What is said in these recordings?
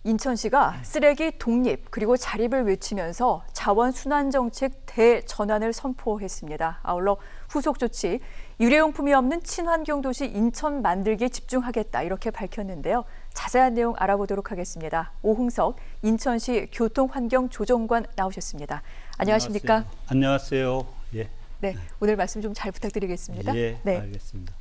인천시가 쓰레기 독립 그리고 자립을 외치면서 자원순환 정책 대전환을 선포했습니다. 아울러 후속 조치, 일회용품이 없는 친환경 도시 인천 만들기에 집중하겠다 이렇게 밝혔는데요. 자세한 내용 알아보도록 하겠습니다. 오흥석 인천시 교통환경조정관 나오셨습니다. 안녕하십니까? 안녕하세요. 예. 네, 오늘 말씀 좀 잘 부탁드리겠습니다. 예, 네. 알겠습니다.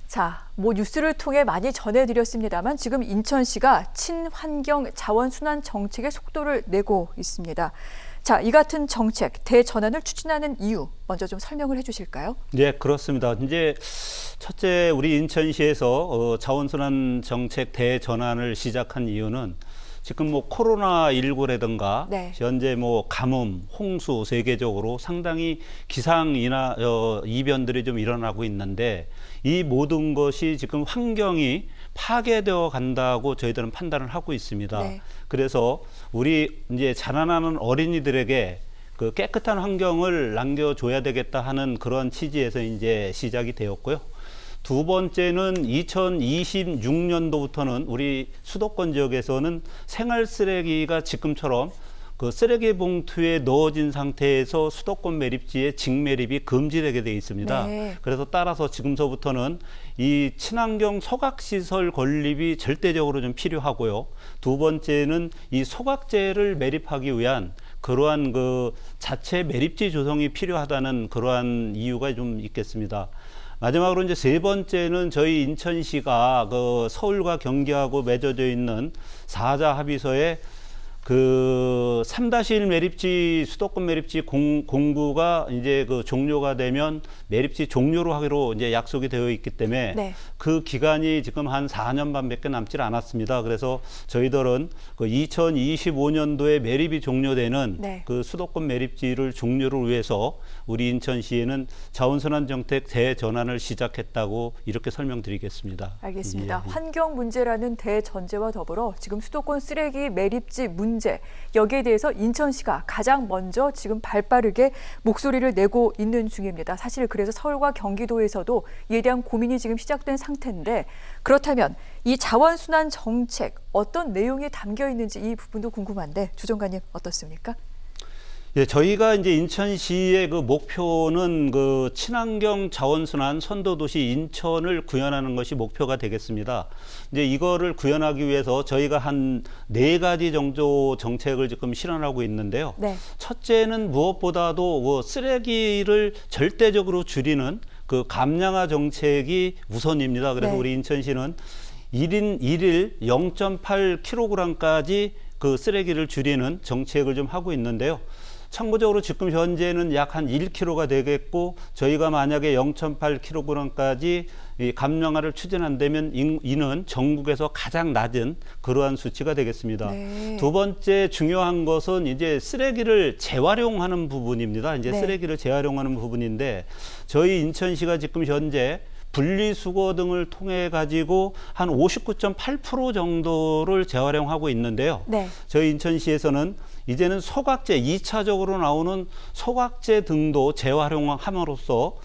자, 뉴스를 통해 많이 전해드렸습니다만 지금 인천시가 친환경 자원순환 정책에 속도를 내고 있습니다. 자, 이 같은 정책, 대전환을 추진하는 이유 먼저 좀 설명을 해주실까요? 네, 그렇습니다. 이제 첫째 우리 인천시에서 자원순환 정책 대전환을 시작한 이유는 지금 코로나19라든가 네. 현재 가뭄, 홍수 세계적으로 상당히 기상이나 이변들이 좀 일어나고 있는데 이 모든 것이 지금 환경이 파괴되어 간다고 저희들은 판단을 하고 있습니다. 네. 그래서 우리 이제 자라나는 어린이들에게 그 깨끗한 환경을 남겨줘야 되겠다 하는 그런 취지에서 이제 시작이 되었고요. 두 번째는 2026년도부터는 우리 수도권 지역에서는 생활 쓰레기가 지금처럼 그 쓰레기 봉투에 넣어진 상태에서 수도권 매립지에 직매립이 금지되게 되어 있습니다. 네. 그래서 따라서 지금서부터는 이 친환경 소각시설 건립이 절대적으로 좀 필요하고요. 두 번째는 이 소각재를 매립하기 위한 그러한 그 자체 매립지 조성이 필요하다는 그러한 이유가 좀 있겠습니다. 마지막으로 이제 세 번째는 저희 인천시가 그 서울과 경기하고 맺어져 있는 4자 합의서에 그 3-1 매립지 수도권 매립지 공구가 이제 그 종료가 되면 매립지 종료로 하기로 이제 약속이 되어 있기 때문에 네. 그 기간이 지금 한 4년 반밖에 남질 않았습니다. 그래서 저희들은 그 2025년도에 매립이 종료되는 네. 그 수도권 매립지를 종료를 위해서 우리 인천시에는 자원순환 정책 대전환을 시작했다고 이렇게 설명드리겠습니다. 알겠습니다. 예. 환경 문제라는 대전제와 더불어 지금 수도권 쓰레기 매립지 문제, 여기에 대해서 인천시가 가장 먼저 지금 발빠르게 목소리를 내고 있는 중입니다. 사실 그래서 서울과 경기도에서도 이에 대한 고민이 지금 시작된 상태인데, 그렇다면 이 자원순환 정책 어떤 내용이 담겨 있는지 이 부분도 궁금한데 주 정관님 어떻습니까? 예, 저희가 이제 인천시의 그 목표는 그 친환경 자원순환 선도도시 인천을 구현하는 것이 목표가 되겠습니다. 이제 이거를 구현하기 위해서 저희가 한 4가지 정도 정책을 지금 실현하고 있는데요. 네. 첫째는 무엇보다도 그 쓰레기를 절대적으로 줄이는 그 감량화 정책이 우선입니다. 그래서 네. 우리 인천시는 1일 0.8kg까지 그 쓰레기를 줄이는 정책을 좀 하고 있는데요. 참고적으로 지금 현재는 약 한 1kg가 되겠고, 저희가 만약에 0.8kg까지 이 감량화를 추진한다면 이는 전국에서 가장 낮은 그러한 수치가 되겠습니다. 네. 두 번째 중요한 것은 이제 쓰레기를 재활용하는 부분입니다. 이제 네. 쓰레기를 재활용하는 부분인데, 저희 인천시가 지금 현재 분리수거 등을 통해 가지고 한 59.8% 정도를 재활용하고 있는데요. 네. 저희 인천시에서는 이제는 소각재, 2차적으로 나오는 소각재 등도 재활용함으로써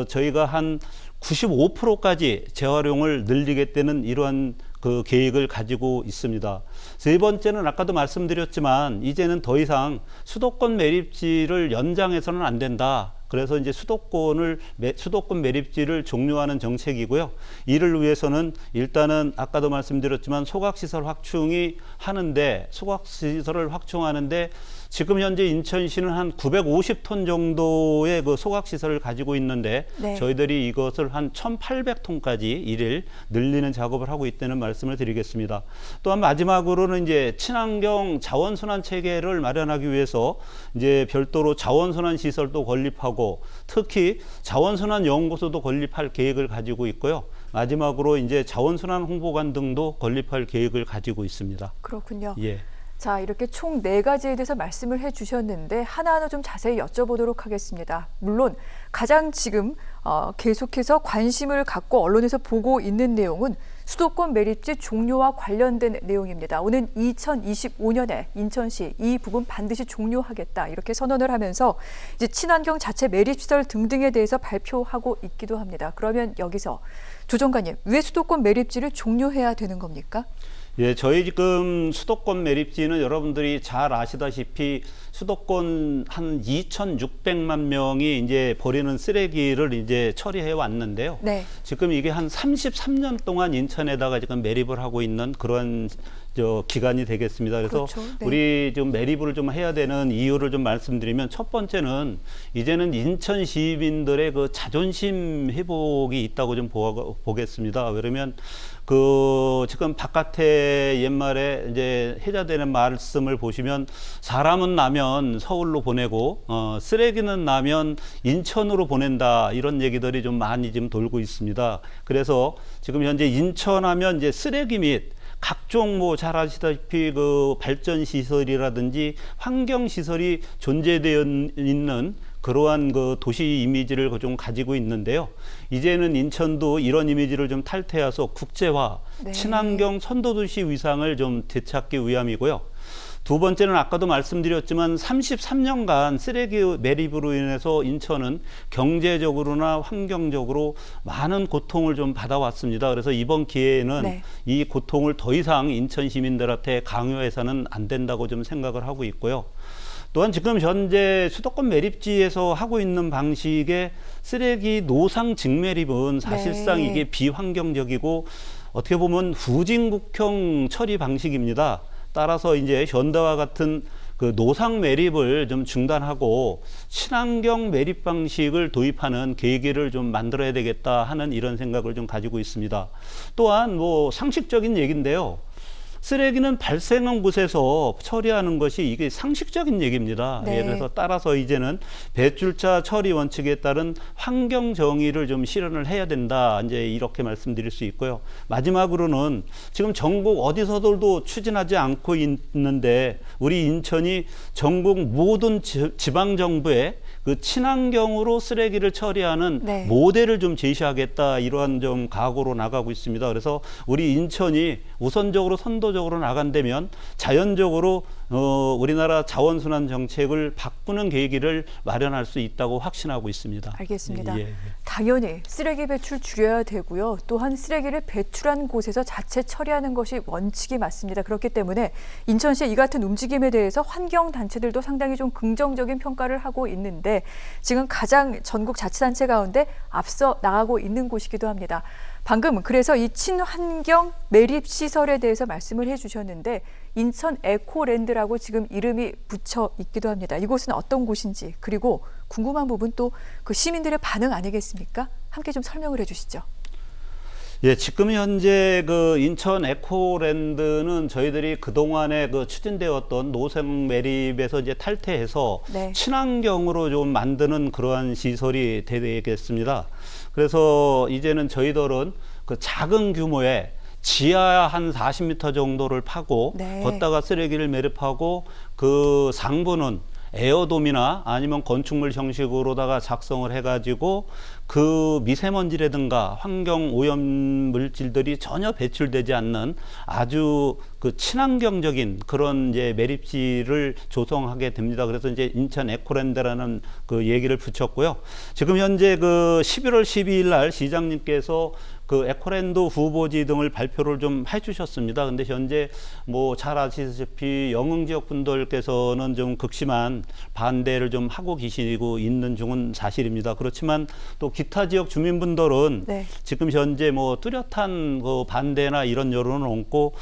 저희가 한 95%까지 재활용을 늘리겠다는 이러한 그 계획을 가지고 있습니다. 세 번째는 아까도 말씀드렸지만 이제는 더 이상 수도권 매립지를 연장해서는 안 된다. 그래서 이제 수도권 매립지를 종료하는 정책이고요. 이를 위해서는 일단은 아까도 말씀드렸지만 소각시설 확충이 하는데, 소각시설을 확충하는데 지금 현재 인천시는 한 950톤 정도의 그 소각시설을 가지고 있는데, 네. 저희들이 이것을 한 1,800톤까지 일일 늘리는 작업을 하고 있다는 말씀을 드리겠습니다. 또한 마지막으로는 이제 친환경 자원순환 체계를 마련하기 위해서 이제 별도로 자원순환 시설도 건립하고, 특히 자원순환 연구소도 건립할 계획을 가지고 있고요. 마지막으로 이제 자원순환 홍보관 등도 건립할 계획을 가지고 있습니다. 그렇군요. 예. 자, 이렇게 총 4가지에 대해서 말씀을 해주셨는데 하나하나 좀 자세히 여쭤보도록 하겠습니다. 물론 가장 지금 계속해서 관심을 갖고 언론에서 보고 있는 내용은 수도권 매립지 종료와 관련된 내용입니다. 오는 2025년에 인천시 이 부분 반드시 종료하겠다 이렇게 선언을 하면서 이제 친환경 자체 매립시설 등등에 대해서 발표하고 있기도 합니다. 그러면 여기서 조 정관님, 왜 수도권 매립지를 종료해야 되는 겁니까? 예, 저희 지금 수도권 매립지는 여러분들이 잘 아시다시피 수도권 한 2,600만 명이 이제 버리는 쓰레기를 이제 처리해 왔는데요. 네. 지금 이게 한 33년 동안 인천에다가 지금 매립을 하고 있는 그런 기간이 되겠습니다. 그래서 그렇죠. 네. 우리 좀 매립을 좀 해야 되는 이유를 좀 말씀드리면, 첫 번째는 이제는 인천 시민들의 그 자존심 회복이 있다고 좀 보겠습니다. 왜냐면 지금 바깥에 옛말에 이제 해자되는 말씀을 보시면, 사람은 나면 서울로 보내고 쓰레기는 나면 인천으로 보낸다, 이런 얘기들이 좀 많이 지금 돌고 있습니다. 그래서 지금 현재 인천하면 이제 쓰레기 및 각종 잘 아시다시피 그 발전 시설이라든지 환경 시설이 존재되어 있는 그러한 그 도시 이미지를 좀 가지고 있는데요. 이제는 인천도 이런 이미지를 좀 탈퇴해서 국제화, 네. 친환경 선도도시 위상을 좀 되찾기 위함이고요. 두 번째는 아까도 말씀드렸지만 33년간 쓰레기 매립으로 인해서 인천은 경제적으로나 환경적으로 많은 고통을 좀 받아왔습니다. 그래서 이번 기회에는 네. 이 고통을 더 이상 인천 시민들한테 강요해서는 안 된다고 좀 생각을 하고 있고요. 또한 지금 현재 수도권 매립지에서 하고 있는 방식의 쓰레기 노상 직매립은 사실상 네. 이게 비환경적이고 어떻게 보면 후진국형 처리 방식입니다. 따라서 이제 현대와 같은 그 노상 매립을 좀 중단하고 친환경 매립 방식을 도입하는 계기를 좀 만들어야 되겠다 하는 이런 생각을 좀 가지고 있습니다. 또한 상식적인 얘기인데요. 쓰레기는 발생한 곳에서 처리하는 것이 이게 상식적인 얘기입니다. 네. 예, 그래서 따라서 이제는 배출차 처리 원칙에 따른 환경 정의를 좀 실현을 해야 된다, 이제 이렇게 말씀드릴 수 있고요. 마지막으로는 지금 전국 어디서도 추진하지 않고 있는데 우리 인천이 전국 모든 지방 정부에 그 친환경으로 쓰레기를 처리하는 네. 모델을 좀 제시하겠다, 이러한 좀 각오로 나가고 있습니다. 그래서 우리 인천이 우선적으로 선도적으로 나간다면 자연적으로 우리나라 자원순환 정책을 바꾸는 계기를 마련할 수 있다고 확신하고 있습니다. 알겠습니다. 예. 당연히 쓰레기 배출 줄여야 되고요. 또한 쓰레기를 배출한 곳에서 자체 처리하는 것이 원칙이 맞습니다. 그렇기 때문에 인천시의 이 같은 움직임에 대해서 환경단체들도 상당히 좀 긍정적인 평가를 하고 있는데, 지금 가장 전국 자치단체 가운데 앞서 나가고 있는 곳이기도 합니다. 방금 그래서 이 친환경 매립 시설에 대해서 말씀을 해주셨는데, 인천 에코랜드라고 지금 이름이 붙여 있기도 합니다. 이곳은 어떤 곳인지, 그리고 궁금한 부분 또 그 시민들의 반응 아니겠습니까? 함께 좀 설명을 해주시죠. 예, 지금 현재 그 인천 에코랜드는 저희들이 그동안에 그 추진되었던 노상 매립에서 이제 탈퇴해서 네. 친환경으로 좀 만드는 그러한 시설이 되겠습니다. 그래서 이제는 저희들은 그 작은 규모의 지하 한 40m 정도를 파고 네. 걷다가 쓰레기를 매립하고 그 상부는 에어돔이나 아니면 건축물 형식으로다가 작성을 해가지고 그 미세먼지라든가 환경 오염 물질들이 전혀 배출되지 않는 아주 그 친환경적인 그런 이제 매립지를 조성하게 됩니다. 그래서 이제 인천 에코랜드라는 그 얘기를 붙였고요. 지금 현재 그 11월 12일 날 시장님께서 그 에코랜드 후보지 등을 발표를 좀 해주셨습니다. 근데 현재 잘 아시다시피 영흥 지역 분들께서는 좀 극심한 반대를 좀 하고 계시고 있는 중은 사실입니다. 그렇지만 또 기타 지역 주민분들은 네. 지금 현재 뚜렷한 그 반대나 이런 여론은 없고,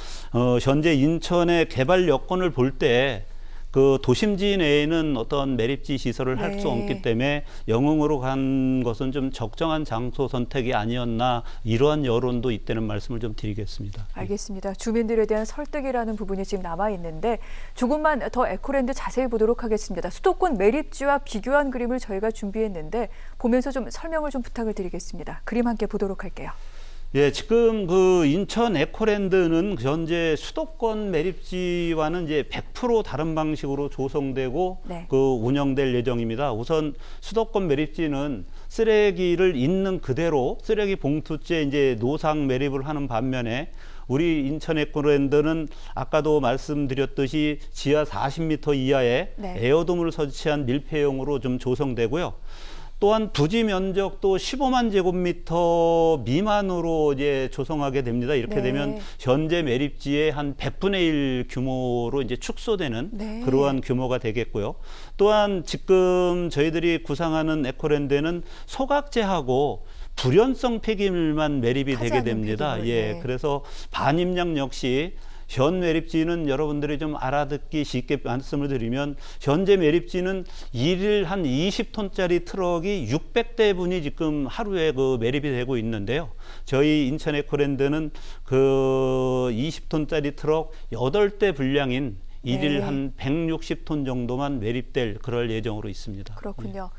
현재 인천의 개발 여건을 볼 때 그 도심지 내에는 어떤 매립지 시설을 할 수 네. 없기 때문에 영흥으로 간 것은 좀 적정한 장소 선택이 아니었나, 이러한 여론도 있다는 말씀을 좀 드리겠습니다. 알겠습니다. 주민들에 대한 설득이라는 부분이 지금 남아 있는데, 조금만 더 에코랜드 자세히 보도록 하겠습니다. 수도권 매립지와 비교한 그림을 저희가 준비했는데 보면서 좀 설명을 좀 부탁을 드리겠습니다. 그림 함께 보도록 할게요. 예, 지금 그 인천 에코랜드는 현재 수도권 매립지와는 이제 100% 다른 방식으로 조성되고 네. 그 운영될 예정입니다. 우선 수도권 매립지는 쓰레기를 있는 그대로 쓰레기 봉투째 이제 노상 매립을 하는 반면에, 우리 인천 에코랜드는 아까도 말씀드렸듯이 지하 40m 이하에 네. 에어돔을 설치한 밀폐형으로 좀 조성되고요. 또한 부지 면적도 15만 제곱미터 미만으로 이제 조성하게 됩니다. 이렇게 네. 되면 현재 매립지의 한 100분의 1 규모로 이제 축소되는 네. 그러한 규모가 되겠고요. 또한 지금 저희들이 구상하는 에코랜드에는 소각제하고 불연성 폐기물만 매립이 타지 되게 않는 됩니다. 폐기물, 예, 네. 그래서 반입량 역시 현 매립지는 여러분들이 좀 알아듣기 쉽게 말씀을 드리면 현재 매립지는 일일 한 20톤짜리 트럭이 600대 분이 지금 하루에 그 매립이 되고 있는데요. 저희 인천 에코랜드는 그 20톤짜리 트럭 8대 분량인 일일 네. 한 160톤 정도만 매립될 그럴 예정으로 있습니다. 그렇군요.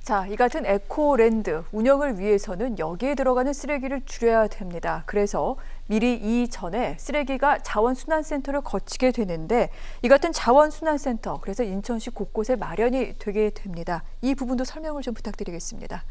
자, 이 같은 에코랜드 운영을 위해서는 여기에 들어가는 쓰레기를 줄여야 됩니다. 그래서 미리 이전에 쓰레기가 자원순환센터를 거치게 되는데 이 같은 자원순환센터, 그래서 인천시 곳곳에 마련이 되게 됩니다. 이 부분도 설명을 좀 부탁드리겠습니다.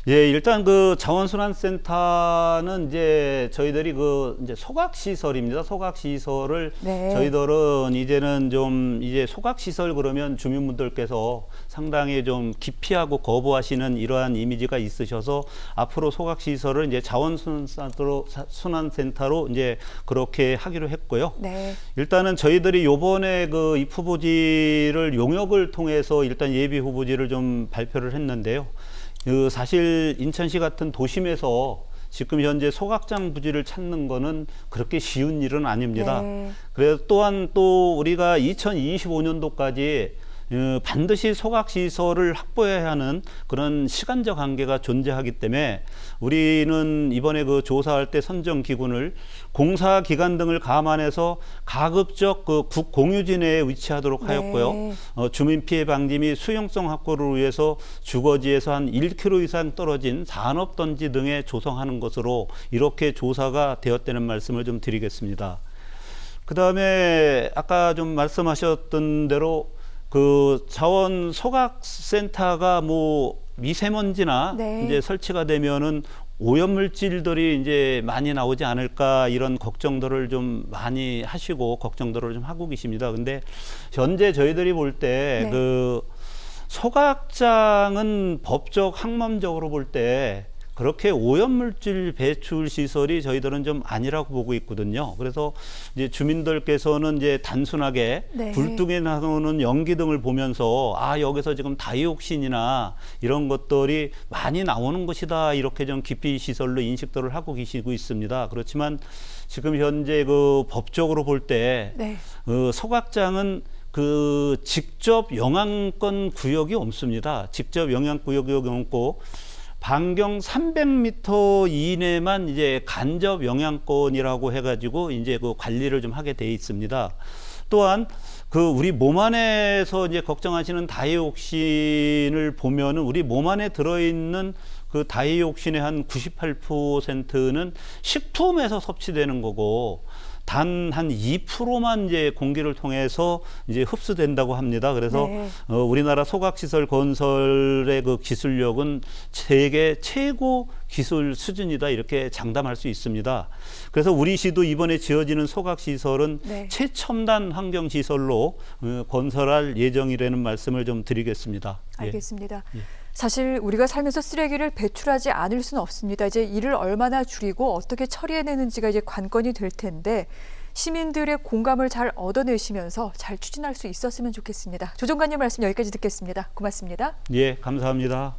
예, 일단 그 자원순환센터는 이제 저희들이 그 이제 소각시설입니다. 소각시설을 네. 저희들은 이제는 좀 이제 소각시설 그러면 주민분들께서 상당히 좀 기피하고 거부하시는 이러한 이미지가 있으셔서 앞으로 소각시설을 이제 자원순환센터로 이제 그렇게 하기로 했고요. 네. 일단은 저희들이 요번에 그 입후보지를 용역을 통해서 일단 예비 후보지를 좀 발표를 했는데요. 그 사실 인천시 같은 도심에서 지금 현재 소각장 부지를 찾는 거는 그렇게 쉬운 일은 아닙니다. 네. 그래서 또한 또 우리가 2025년도까지 반드시 소각시설을 확보해야 하는 그런 시간적 한계가 존재하기 때문에 우리는 이번에 그 조사할 때 선정 기준을 공사 기간 등을 감안해서 가급적 그 국공유지 내에 위치하도록 하였고요. 네. 주민 피해 방지 및 수용성 확보를 위해서 주거지에서 한 1km 이상 떨어진 산업단지 등에 조성하는 것으로 이렇게 조사가 되었다는 말씀을 좀 드리겠습니다. 그 다음에 아까 좀 말씀하셨던 대로 그 자원 소각센터가 뭐 미세먼지나 네. 이제 설치가 되면은 오염물질들이 이제 많이 나오지 않을까 이런 걱정들을 좀 많이 하시고 걱정들을 좀 하고 계십니다. 근데 현재 저희들이 볼 때 네. 그 소각장은 법적 학문적으로 볼 때 그렇게 오염물질 배출 시설이 저희들은 좀 아니라고 보고 있거든요. 그래서 이제 주민들께서는 이제 단순하게 네. 불뚝에 나오는 연기 등을 보면서 아, 여기서 지금 다이옥신이나 이런 것들이 많이 나오는 것이다. 이렇게 좀 기피 시설로 인식들을 하고 계시고 있습니다. 그렇지만 지금 현재 그 법적으로 볼 때 네. 소각장은 그 직접 영향권 구역이 없습니다. 직접 영향 구역이 없고 반경 300m 이내만 이제 간접 영향권이라고 해가지고 이제 그 관리를 좀 하게 돼 있습니다. 또한 그 우리 몸 안에서 이제 걱정하시는 다이옥신을 보면은 우리 몸 안에 들어있는 그 다이옥신의 한 98%는 식품에서 섭취되는 거고 단 한 2%만 이제 공기를 통해서 이제 흡수된다고 합니다. 그래서 네. 우리나라 소각시설 건설의 그 기술력은 세계 최고 기술 수준이다 이렇게 장담할 수 있습니다. 그래서 우리 시도 이번에 지어지는 소각시설은 네. 최첨단 환경시설로 건설할 예정이라는 말씀을 좀 드리겠습니다. 예. 알겠습니다. 예. 사실 우리가 살면서 쓰레기를 배출하지 않을 수는 없습니다. 이제 이를 얼마나 줄이고 어떻게 처리해내는지가 이제 관건이 될 텐데 시민들의 공감을 잘 얻어내시면서 잘 추진할 수 있었으면 좋겠습니다. 조 정관님 말씀 여기까지 듣겠습니다. 고맙습니다. 예, 감사합니다.